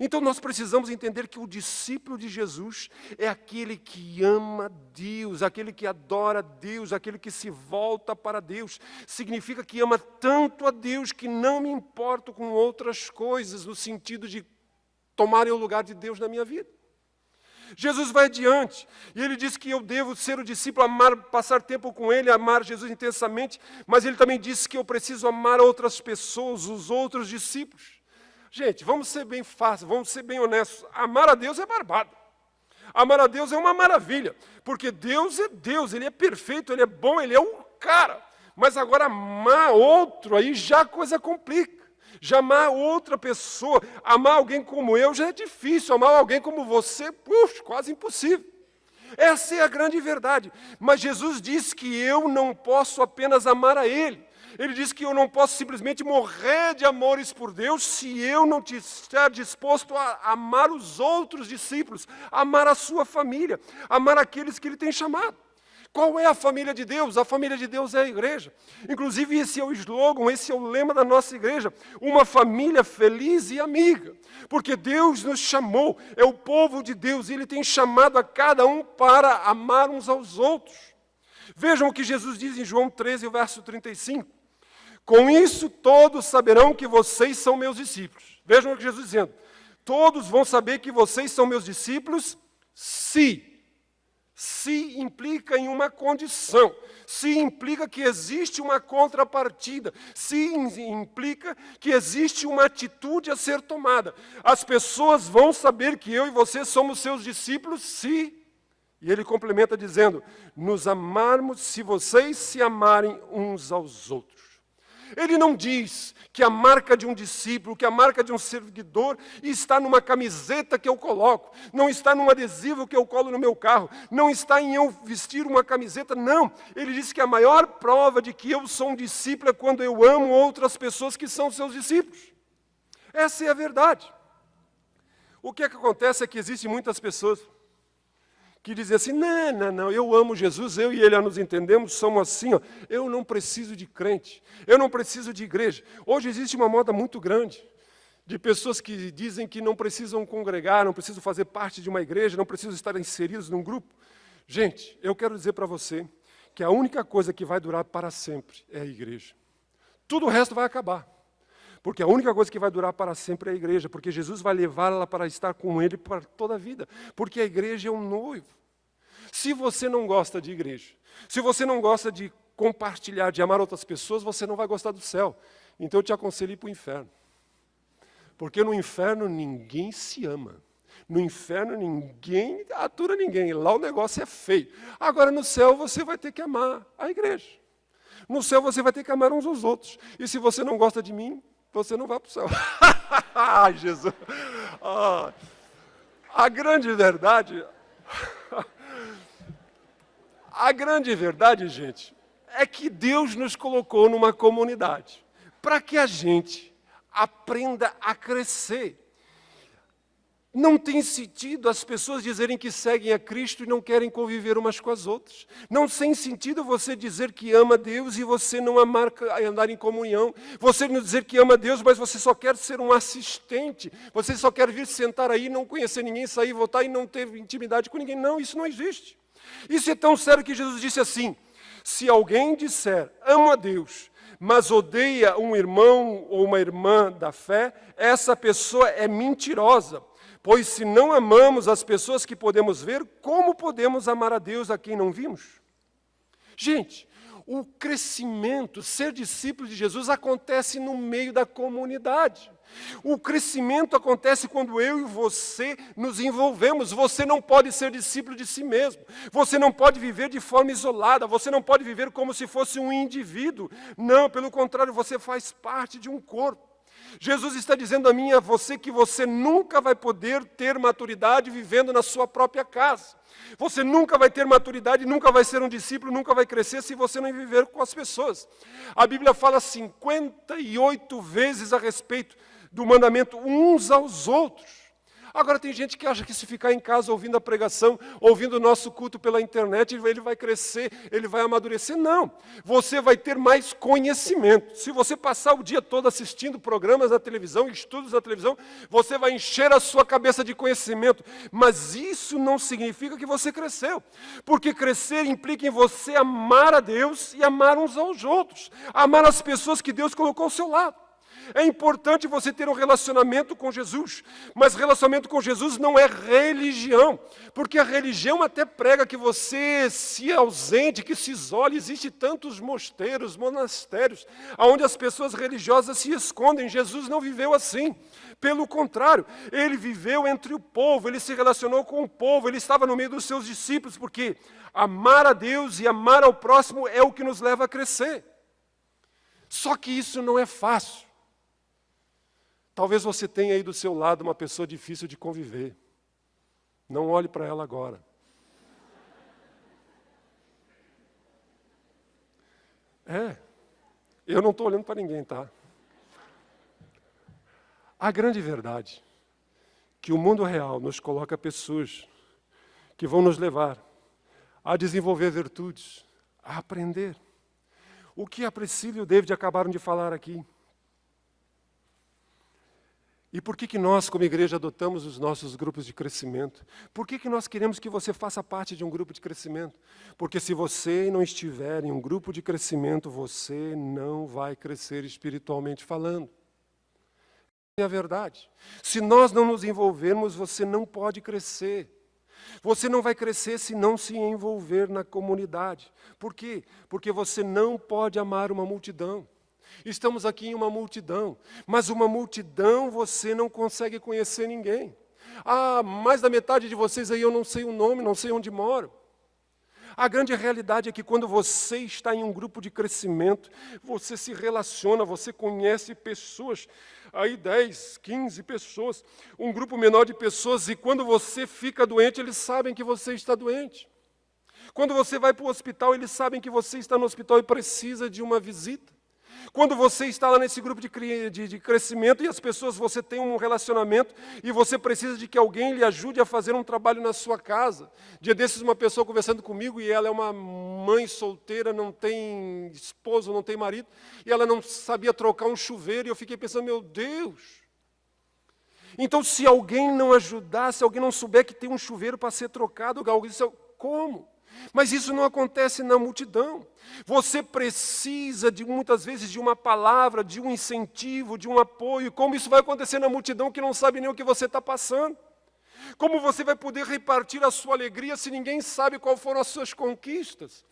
Speaker 1: Então nós precisamos entender que o discípulo de Jesus é aquele que ama Deus, aquele que adora Deus, aquele que se volta para Deus. Significa que ama tanto a Deus que não me importo com outras coisas, no sentido de tomarem o lugar de Deus na minha vida. Jesus vai adiante, e ele diz que eu devo ser o discípulo, amar, passar tempo com ele, amar Jesus intensamente, mas ele também disse que eu preciso amar outras pessoas, os outros discípulos. Gente, vamos ser bem fáceis, vamos ser bem honestos. Amar a Deus é barbado. Amar a Deus é uma maravilha, porque Deus é Deus, Ele é perfeito, Ele é bom, Ele é o cara. Mas agora amar outro, aí já a coisa complica. Já amar outra pessoa, amar alguém como eu já é difícil, amar alguém como você, puxa, quase impossível. Essa é a grande verdade. Mas Jesus diz que eu não posso apenas amar a Ele. Ele diz que eu não posso simplesmente morrer de amores por Deus se eu não estiver disposto a amar os outros discípulos, amar a sua família, amar aqueles que Ele tem chamado. Qual é a família de Deus? A família de Deus é a igreja. Inclusive esse é o slogan, esse é o lema da nossa igreja. Uma família feliz e amiga. Porque Deus nos chamou, é o povo de Deus, e Ele tem chamado a cada um para amar uns aos outros. Vejam o que Jesus diz em João 13, verso 35. Com isso todos saberão que vocês são meus discípulos. Vejam o que Jesus dizendo. Todos vão saber que vocês são meus discípulos se implica em uma condição, se implica que existe uma contrapartida, se implica que existe uma atitude a ser tomada. As pessoas vão saber que eu e você somos seus discípulos se... E ele complementa dizendo, nos amarmos se vocês se amarem uns aos outros. Ele não diz que a marca de um discípulo, que a marca de um seguidor está numa camiseta que eu coloco, não está num adesivo que eu colo no meu carro, não está em eu vestir uma camiseta, não. Ele diz que a maior prova de que eu sou um discípulo é quando eu amo outras pessoas que são seus discípulos. Essa é a verdade. O que é que acontece é que existem muitas pessoas que dizem assim, não, eu amo Jesus, eu e ele nos entendemos, somos assim, ó, eu não preciso de crente, eu não preciso de igreja. Hoje existe uma moda muito grande de pessoas que dizem que não precisam congregar, não precisam fazer parte de uma igreja, não precisam estar inseridos num grupo. Gente, eu quero dizer para você que a única coisa que vai durar para sempre é a igreja. Tudo o resto vai acabar. Porque a única coisa que vai durar para sempre é a igreja, porque Jesus vai levá-la para estar com Ele para toda a vida, porque a igreja é um noivo. Se você não gosta de igreja, se você não gosta de compartilhar, de amar outras pessoas, você não vai gostar do céu. Então eu te aconselho a ir para o inferno. Porque no inferno ninguém se ama. No inferno ninguém atura ninguém, lá o negócio é feio. Agora no céu você vai ter que amar a igreja. No céu você vai ter que amar uns aos outros. E se você não gosta de mim, você não vai para o céu. Ai, Jesus. A grande verdade, gente, é que Deus nos colocou numa comunidade para que a gente aprenda a crescer. Não tem sentido as pessoas dizerem que seguem a Cristo e não querem conviver umas com as outras. Não tem sentido você dizer que ama Deus e você não andar em comunhão. Você não dizer que ama Deus, mas você só quer ser um assistente. Você só quer vir sentar aí, não conhecer ninguém, sair, voltar e não ter intimidade com ninguém. Não, isso não existe. Isso é tão sério que Jesus disse assim: se alguém disser, amo a Deus, mas odeia um irmão ou uma irmã da fé, essa pessoa é mentirosa. Pois se não amamos as pessoas que podemos ver, como podemos amar a Deus a quem não vimos? Gente, o crescimento, ser discípulo de Jesus, acontece no meio da comunidade. O crescimento acontece quando eu e você nos envolvemos. Você não pode ser discípulo de si mesmo. Você não pode viver de forma isolada. Você não pode viver como se fosse um indivíduo. Não, pelo contrário, você faz parte de um corpo. Jesus está dizendo a mim e a você que você nunca vai poder ter maturidade vivendo na sua própria casa. Você nunca vai ter maturidade, nunca vai ser um discípulo, nunca vai crescer se você não viver com as pessoas. A Bíblia fala 58 vezes a respeito do mandamento uns aos outros. Agora tem gente que acha que se ficar em casa ouvindo a pregação, ouvindo o nosso culto pela internet, ele vai crescer, ele vai amadurecer. Não, você vai ter mais conhecimento. Se você passar o dia todo assistindo programas na televisão, estudos na televisão, você vai encher a sua cabeça de conhecimento. Mas isso não significa que você cresceu. Porque crescer implica em você amar a Deus e amar uns aos outros. Amar as pessoas que Deus colocou ao seu lado. É importante você ter um relacionamento com Jesus, mas relacionamento com Jesus não é religião, porque a religião até prega que você se ausente, que se isole. Existem tantos mosteiros, monastérios, onde as pessoas religiosas se escondem. Jesus não viveu assim. Pelo contrário, ele viveu entre o povo, ele se relacionou com o povo, ele estava no meio dos seus discípulos, porque amar a Deus e amar ao próximo é o que nos leva a crescer. Só que isso não é fácil. Talvez você tenha aí do seu lado uma pessoa difícil de conviver. Não olhe para ela agora. Eu não estou olhando para ninguém, tá? A grande verdade é que o mundo real nos coloca pessoas que vão nos levar a desenvolver virtudes, a aprender. O que a Priscila e o David acabaram de falar aqui. E por que nós, como igreja, adotamos os nossos grupos de crescimento? Por que nós queremos que você faça parte de um grupo de crescimento? Porque se você não estiver em um grupo de crescimento, você não vai crescer espiritualmente falando. É a verdade. Se nós não nos envolvermos, você não pode crescer. Você não vai crescer se não se envolver na comunidade. Por quê? Porque você não pode amar uma multidão. Estamos aqui em uma multidão, mas uma multidão você não consegue conhecer ninguém. Mais da metade de vocês aí eu não sei o nome, não sei onde moram. A grande realidade é que quando você está em um grupo de crescimento, você se relaciona, você conhece pessoas, aí 10, 15 pessoas, um grupo menor de pessoas, e quando você fica doente, eles sabem que você está doente. Quando você vai para o hospital, eles sabem que você está no hospital e precisa de uma visita. Quando você está lá nesse grupo de crescimento e as pessoas, você tem um relacionamento e você precisa de que alguém lhe ajude a fazer um trabalho na sua casa. Dia desses, uma pessoa conversando comigo e ela é uma mãe solteira, não tem esposo, não tem marido, e ela não sabia trocar um chuveiro, e eu fiquei pensando, meu Deus. Então, se alguém não ajudar, se alguém não souber que tem um chuveiro para ser trocado, alguém disse, como? Mas isso não acontece na multidão. Você precisa, muitas vezes, de uma palavra, de um incentivo, de um apoio. Como isso vai acontecer na multidão que não sabe nem o que você está passando? Como você vai poder repartir a sua alegria se ninguém sabe quais foram as suas conquistas?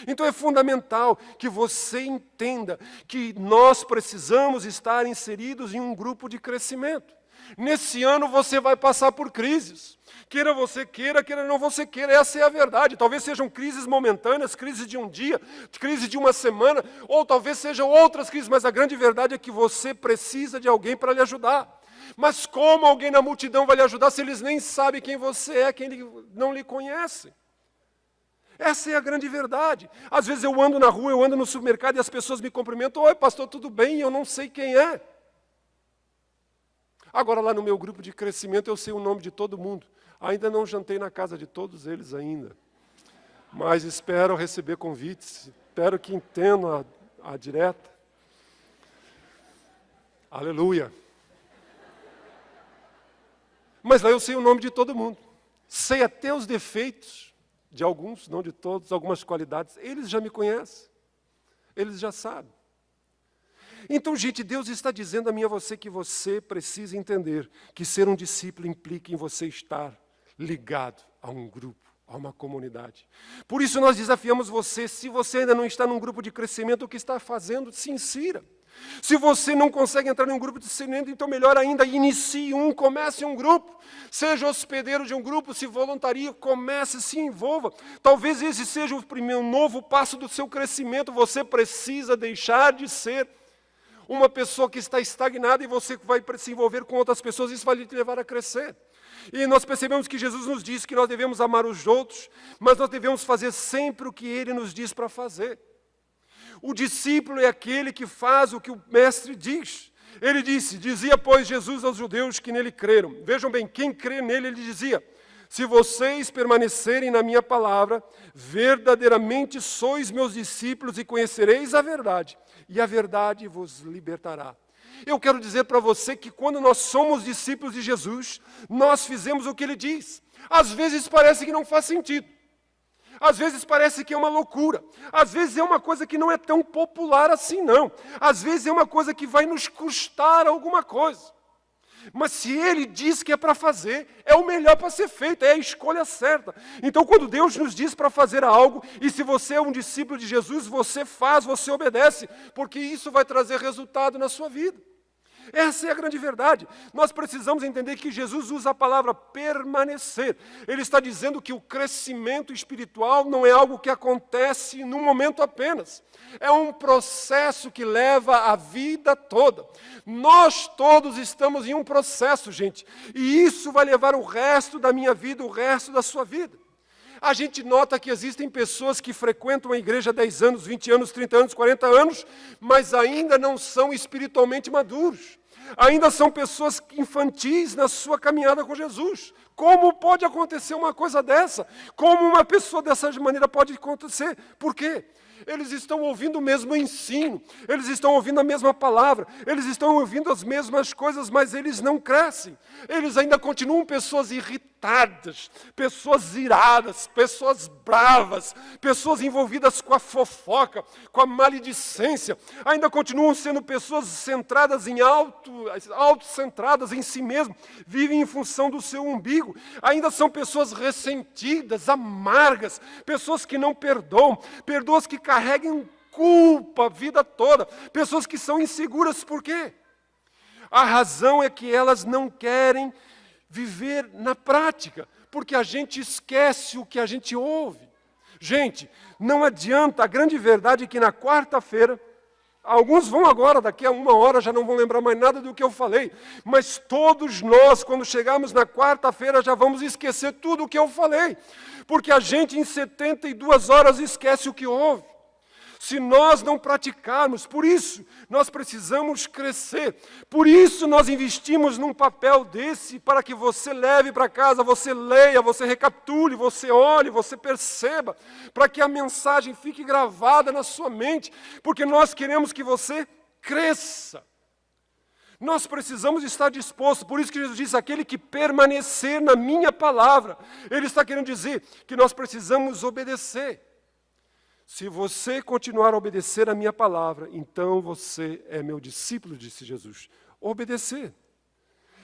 Speaker 1: Então é fundamental que você entenda que nós precisamos estar inseridos em um grupo de crescimento. Nesse ano você vai passar por crises. Queira você queira, queira não você queira, essa é a verdade. Talvez sejam crises momentâneas, crises de um dia, crise de uma semana, ou talvez sejam outras crises, mas a grande verdade é que você precisa de alguém para lhe ajudar. Mas como alguém na multidão vai lhe ajudar se eles nem sabem quem você é, quem não lhe conhece? Essa é a grande verdade. Às vezes eu ando na rua, eu ando no supermercado e as pessoas me cumprimentam, oi pastor, tudo bem? Eu não sei quem é. Agora, lá no meu grupo de crescimento, eu sei o nome de todo mundo. Ainda não jantei na casa de todos eles ainda. Mas espero receber convites, espero que entendam a direta. Aleluia. Mas lá eu sei o nome de todo mundo. Sei até os defeitos de alguns, não de todos, algumas qualidades. Eles já me conhecem. Eles já sabem. Então, gente, Deus está dizendo a mim e a você que você precisa entender que ser um discípulo implica em você estar ligado a um grupo, a uma comunidade. Por isso nós desafiamos você, se você ainda não está num grupo de crescimento, o que está fazendo? Se insira. Se você não consegue entrar em um grupo de crescimento, então melhor ainda, inicie um, comece um grupo. Seja hospedeiro de um grupo, se voluntarie, comece, se envolva. Talvez esse seja o primeiro novo passo do seu crescimento. Você precisa deixar de ser uma pessoa que está estagnada e você vai se envolver com outras pessoas, isso vai te levar a crescer. E nós percebemos que Jesus nos diz que nós devemos amar os outros, mas nós devemos fazer sempre o que Ele nos diz para fazer. O discípulo é aquele que faz o que o mestre diz. Ele dizia, pois, Jesus aos judeus que nele creram. Vejam bem, quem crê nele, ele dizia, se vocês permanecerem na minha palavra, verdadeiramente sois meus discípulos e conhecereis a verdade, e a verdade vos libertará. Eu quero dizer para você que quando nós somos discípulos de Jesus, nós fizemos o que Ele diz. Às vezes parece que não faz sentido. Às vezes parece que é uma loucura. Às vezes é uma coisa que não é tão popular assim, não. Às vezes é uma coisa que vai nos custar alguma coisa. Mas se Ele diz que é para fazer, é o melhor para ser feito, é a escolha certa. Então, quando Deus nos diz para fazer algo, e se você é um discípulo de Jesus, você faz, você obedece, porque isso vai trazer resultado na sua vida. Essa é a grande verdade. Nós precisamos entender que Jesus usa a palavra permanecer. Ele está dizendo que o crescimento espiritual não é algo que acontece num momento apenas. É um processo que leva a vida toda. Nós todos estamos em um processo, gente. E isso vai levar o resto da minha vida, o resto da sua vida. A gente nota que existem pessoas que frequentam a igreja há 10 anos, 20 anos, 30 anos, 40 anos, mas ainda não são espiritualmente maduros. Ainda são pessoas infantis na sua caminhada com Jesus. Como pode acontecer uma coisa dessa? Como uma pessoa dessa maneira pode acontecer? Por quê? Eles estão ouvindo o mesmo ensino, eles estão ouvindo a mesma palavra, eles estão ouvindo as mesmas coisas, mas eles não crescem. Eles ainda continuam pessoas irritadas, pessoas iradas, pessoas bravas, pessoas envolvidas com a fofoca, com a maledicência. Ainda continuam sendo pessoas centradas em autocentradas em si mesmo, vivem em função do seu umbigo. Ainda são pessoas ressentidas, amargas, pessoas que não perdoam, pessoas que carregam culpa a vida toda, pessoas que são inseguras. Por quê? A razão é que elas não querem viver na prática, porque a gente esquece o que a gente ouve. Gente, não adianta, a grande verdade é que na quarta-feira, alguns vão agora, daqui a 1 hora, já não vão lembrar mais nada do que eu falei, mas todos nós, quando chegarmos na quarta-feira, já vamos esquecer tudo o que eu falei, porque a gente em 72 horas esquece o que ouve. Se nós não praticarmos, por isso nós precisamos crescer, por isso nós investimos num papel desse, para que você leve para casa, você leia, você recapitule, você olhe, você perceba, para que a mensagem fique gravada na sua mente, porque nós queremos que você cresça. Nós precisamos estar dispostos, por isso que Jesus diz, aquele que permanecer na minha palavra, Ele está querendo dizer que nós precisamos obedecer. Se você continuar a obedecer a minha palavra, então você é meu discípulo, disse Jesus. Obedecer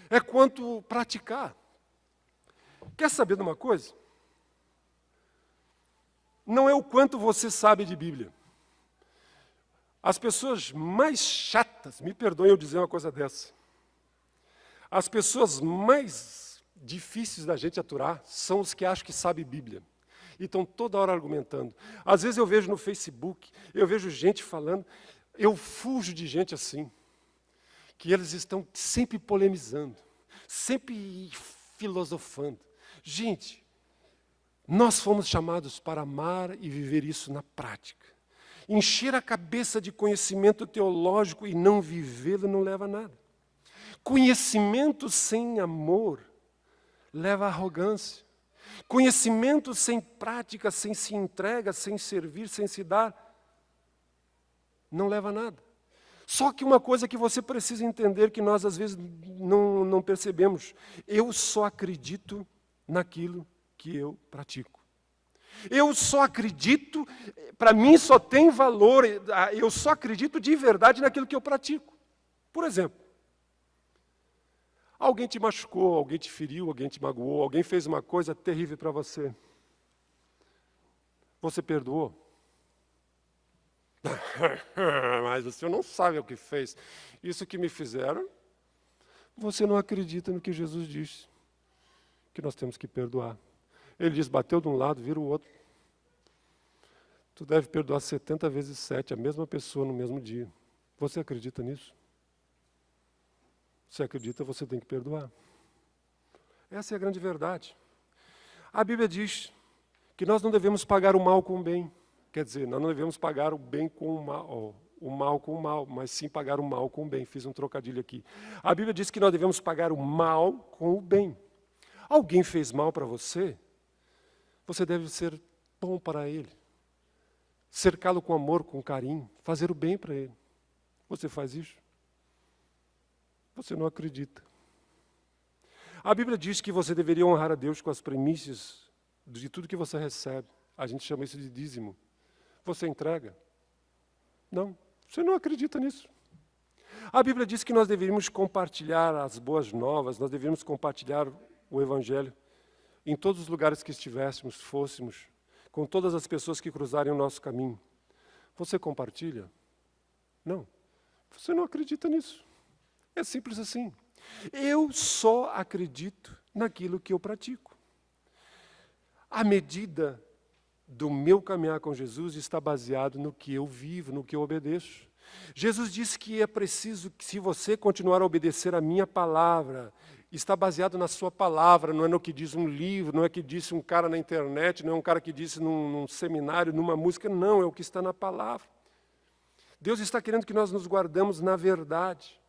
Speaker 1: é quanto praticar. Quer saber de uma coisa? Não é o quanto você sabe de Bíblia. As pessoas mais chatas, me perdoem eu dizer uma coisa dessa, as pessoas mais difíceis da gente aturar são os que acham que sabem Bíblia. E estão toda hora argumentando. Às vezes eu vejo no Facebook, eu vejo gente falando, eu fujo de gente assim, que eles estão sempre polemizando, sempre filosofando. Gente, nós fomos chamados para amar e viver isso na prática. Encher a cabeça de conhecimento teológico e não vivê-lo não leva a nada. Conhecimento sem amor leva à arrogância. Conhecimento sem prática, sem se entrega, sem servir, sem se dar, não leva a nada. Só que uma coisa que você precisa entender, que nós às vezes não percebemos: eu só acredito naquilo que eu pratico. Eu só acredito, para mim só tem valor, eu só acredito de verdade naquilo que eu pratico. Por exemplo, alguém te machucou, alguém te feriu, alguém te magoou, alguém fez uma coisa terrível para você. Você perdoou? Mas o senhor não sabe o que fez. Isso que me fizeram, você não acredita no que Jesus diz, que nós temos que perdoar. Ele diz, bateu de um lado, vira o outro. Tu deve perdoar 70 vezes 7, a mesma pessoa no mesmo dia. Você acredita nisso? Se acredita, você tem que perdoar. Essa é a grande verdade. A Bíblia diz que nós não devemos pagar o mal com o bem. Quer dizer, nós não devemos pagar o bem com o mal com o mal, mas sim pagar o mal com o bem. Fiz um trocadilho aqui. A Bíblia diz que nós devemos pagar o mal com o bem. Alguém fez mal para você, você deve ser bom para ele. Cercá-lo com amor, com carinho, fazer o bem para ele. Você faz isso? Você não acredita. A Bíblia diz que você deveria honrar a Deus com as primícias de tudo que você recebe. A gente chama isso de dízimo. Você entrega? Não, você não acredita nisso. A Bíblia diz que nós deveríamos compartilhar as boas novas, nós deveríamos compartilhar o Evangelho em todos os lugares que estivéssemos, fôssemos, com todas as pessoas que cruzarem o nosso caminho. Você compartilha? Não, você não acredita nisso. É simples assim. Eu só acredito naquilo que eu pratico. A medida do meu caminhar com Jesus está baseado no que eu vivo, no que eu obedeço. Jesus disse que é preciso que, se você continuar a obedecer a minha palavra, está baseado na sua palavra, não é no que diz um livro, não é o que disse um cara na internet, não é um cara que disse num seminário, numa música, não, é o que está na palavra. Deus está querendo que nós nos guardamos na verdade.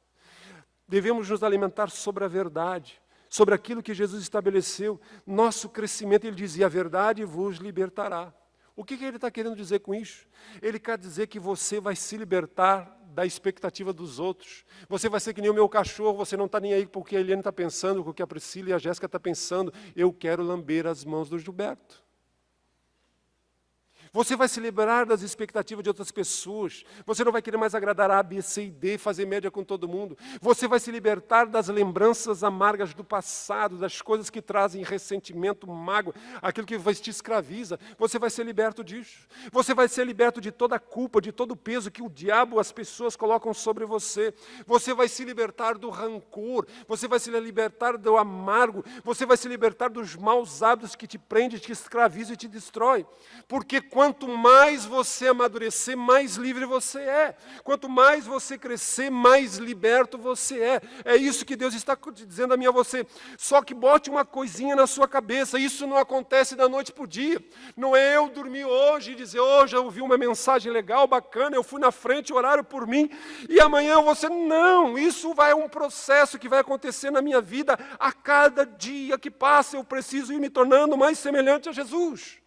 Speaker 1: Devemos nos alimentar sobre a verdade, sobre aquilo que Jesus estabeleceu. Nosso crescimento, ele dizia, a verdade vos libertará. O que ele está querendo dizer com isso? Ele quer dizer que você vai se libertar da expectativa dos outros. Você vai ser que nem o meu cachorro, você não está nem aí porque a Eliane está pensando, com o que a Priscila e a Jéssica estão pensando. Eu quero lamber as mãos do Gilberto. Você vai se liberar das expectativas de outras pessoas. Você não vai querer mais agradar A, B, C e D, fazer média com todo mundo. Você vai se libertar das lembranças amargas do passado, das coisas que trazem ressentimento, mágoa, aquilo que te escraviza. Você vai ser liberto disso. Você vai ser liberto de toda a culpa, de todo o peso que o diabo, as pessoas colocam sobre você. Você vai se libertar do rancor. Você vai se libertar do amargo. Você vai se libertar dos maus hábitos que te prendem, te escravizam e te destrói. Porque quanto mais você amadurecer, mais livre você é. Quanto mais você crescer, mais liberto você é. É isso que Deus está dizendo a mim e a você. Só que bote uma coisinha na sua cabeça. Isso não acontece da noite para o dia. Não é eu dormir hoje e dizer, hoje eu ouvi uma mensagem legal, bacana, eu fui na frente, oraram por mim, e amanhã você... Não, isso vai um processo que vai acontecer na minha vida. A cada dia que passa, eu preciso ir me tornando mais semelhante a Jesus.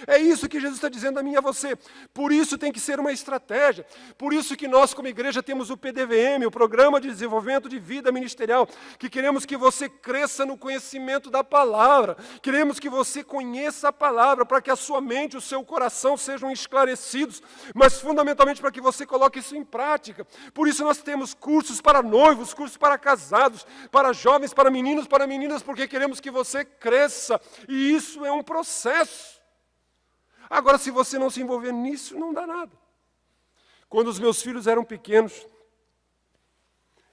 Speaker 1: É isso que Jesus está dizendo a mim e a você. Por isso tem que ser uma estratégia. Por isso que nós, como igreja, temos o PDVM, o Programa de Desenvolvimento de Vida Ministerial, que queremos que você cresça no conhecimento da palavra. Queremos que você conheça a palavra, para que a sua mente, o seu coração sejam esclarecidos, mas fundamentalmente para que você coloque isso em prática. Por isso nós temos cursos para noivos, cursos para casados, para jovens, para meninos, para meninas, porque queremos que você cresça. E isso é um processo. Agora, se você não se envolver nisso, não dá nada. Quando os meus filhos eram pequenos,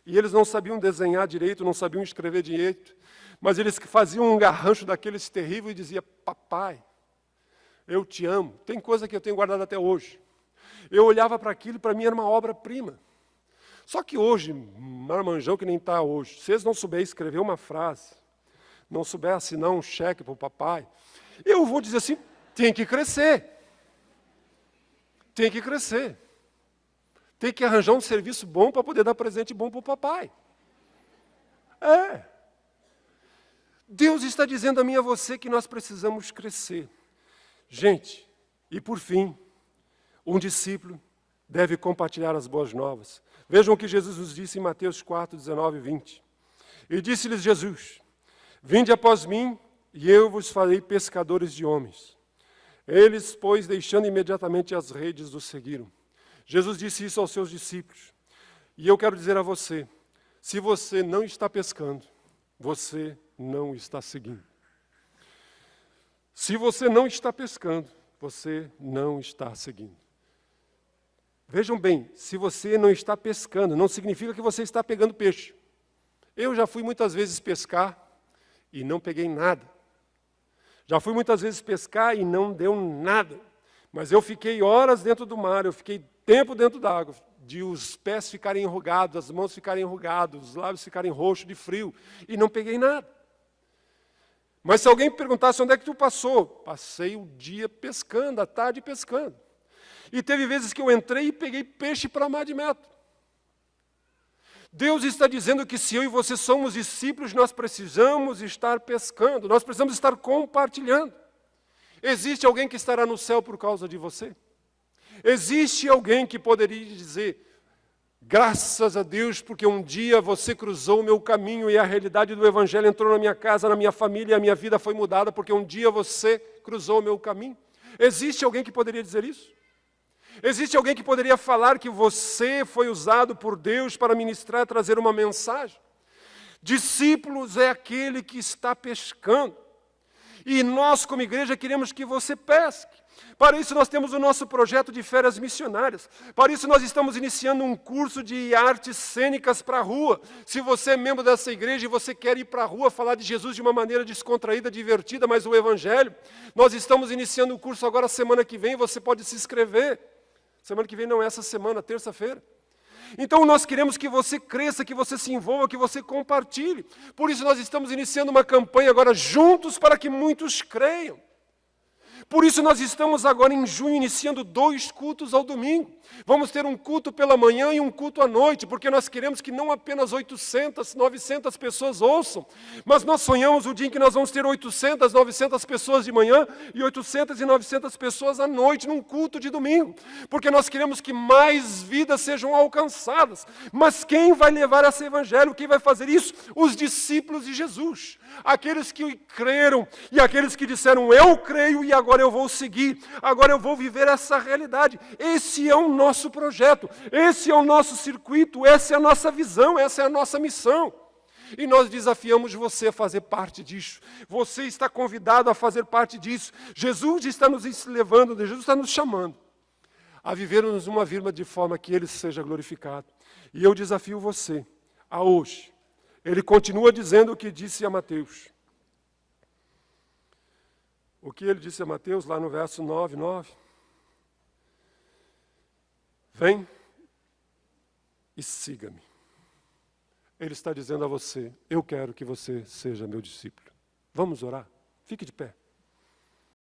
Speaker 1: e eles não sabiam desenhar direito, não sabiam escrever direito, mas eles faziam um garrancho daqueles terríveis e diziam, papai, eu te amo. Tem coisa que eu tenho guardado até hoje. Eu olhava para aquilo e para mim era uma obra-prima. Só que hoje, marmanjão que nem está hoje, se eles não souberem escrever uma frase, não souberem assinar um cheque para o papai, eu vou dizer assim, tem que crescer. Tem que crescer. Tem que arranjar um serviço bom para poder dar presente bom para o papai. É. Deus está dizendo a mim e a você que nós precisamos crescer. Gente, e por fim, um discípulo deve compartilhar as boas novas. Vejam o que Jesus nos disse em Mateus 4, 19 e 20. E disse-lhes Jesus: vinde após mim, e eu vos farei pescadores de homens. Eles, pois, deixando imediatamente as redes, o seguiram. Jesus disse isso aos seus discípulos. E eu quero dizer a você, se você não está pescando, você não está seguindo. Se você não está pescando, você não está seguindo. Vejam bem, se você não está pescando, não significa que você está pegando peixe. Eu já fui muitas vezes pescar e não peguei nada. Já fui muitas vezes pescar e não deu nada. Mas eu fiquei horas dentro do mar, eu fiquei tempo dentro da água, de os pés ficarem enrugados, as mãos ficarem enrugadas, os lábios ficarem roxos de frio, e não peguei nada. Mas se alguém me perguntasse onde é que tu passou, passei o dia pescando, a tarde pescando. E teve vezes que eu entrei e peguei peixe para mar de metro. Deus está dizendo que se eu e você somos discípulos, nós precisamos estar pescando, nós precisamos estar compartilhando. Existe alguém que estará no céu por causa de você? Existe alguém que poderia dizer, graças a Deus, porque um dia você cruzou o meu caminho e a realidade do Evangelho entrou na minha casa, na minha família, e a minha vida foi mudada, porque um dia você cruzou o meu caminho? Existe alguém que poderia dizer isso? Existe alguém que poderia falar que você foi usado por Deus para ministrar, trazer uma mensagem? Discípulos é aquele que está pescando. E nós, como igreja, queremos que você pesque. Para isso, nós temos o nosso projeto de férias missionárias. Para isso, nós estamos iniciando um curso de artes cênicas para a rua. Se você é membro dessa igreja e você quer ir para a rua falar de Jesus de uma maneira descontraída, divertida, mas o Evangelho, nós estamos iniciando o curso agora, semana que vem, você pode se inscrever. Semana que vem não é essa semana, terça-feira. Então nós queremos que você cresça, que você se envolva, que você compartilhe. Por isso nós estamos iniciando uma campanha agora juntos para que muitos creiam. Por isso nós estamos agora em junho iniciando 2 cultos ao domingo. Vamos ter um culto pela manhã e um culto à noite, porque nós queremos que não apenas 800, 900 pessoas ouçam, mas nós sonhamos o dia em que nós vamos ter 800, 900 pessoas de manhã e 800 e 900 pessoas à noite, num culto de domingo, porque nós queremos que mais vidas sejam alcançadas. Mas quem vai levar esse evangelho? Quem vai fazer isso? Os discípulos de Jesus, aqueles que creram e aqueles que disseram, eu creio e agora eu vou seguir, agora eu vou viver essa realidade. Esse é o nosso projeto, esse é o nosso circuito, essa é a nossa visão, essa é a nossa missão. E nós desafiamos você a fazer parte disso. Você está convidado a fazer parte disso. Jesus está nos levando, Jesus está nos chamando a vivermos uma vida de forma que Ele seja glorificado. E eu desafio você a hoje. Ele continua dizendo o que disse a Mateus. O que ele disse a Mateus, lá no verso 9. Vem e siga-me. Ele está dizendo a você, eu quero que você seja meu discípulo. Vamos orar? Fique de pé.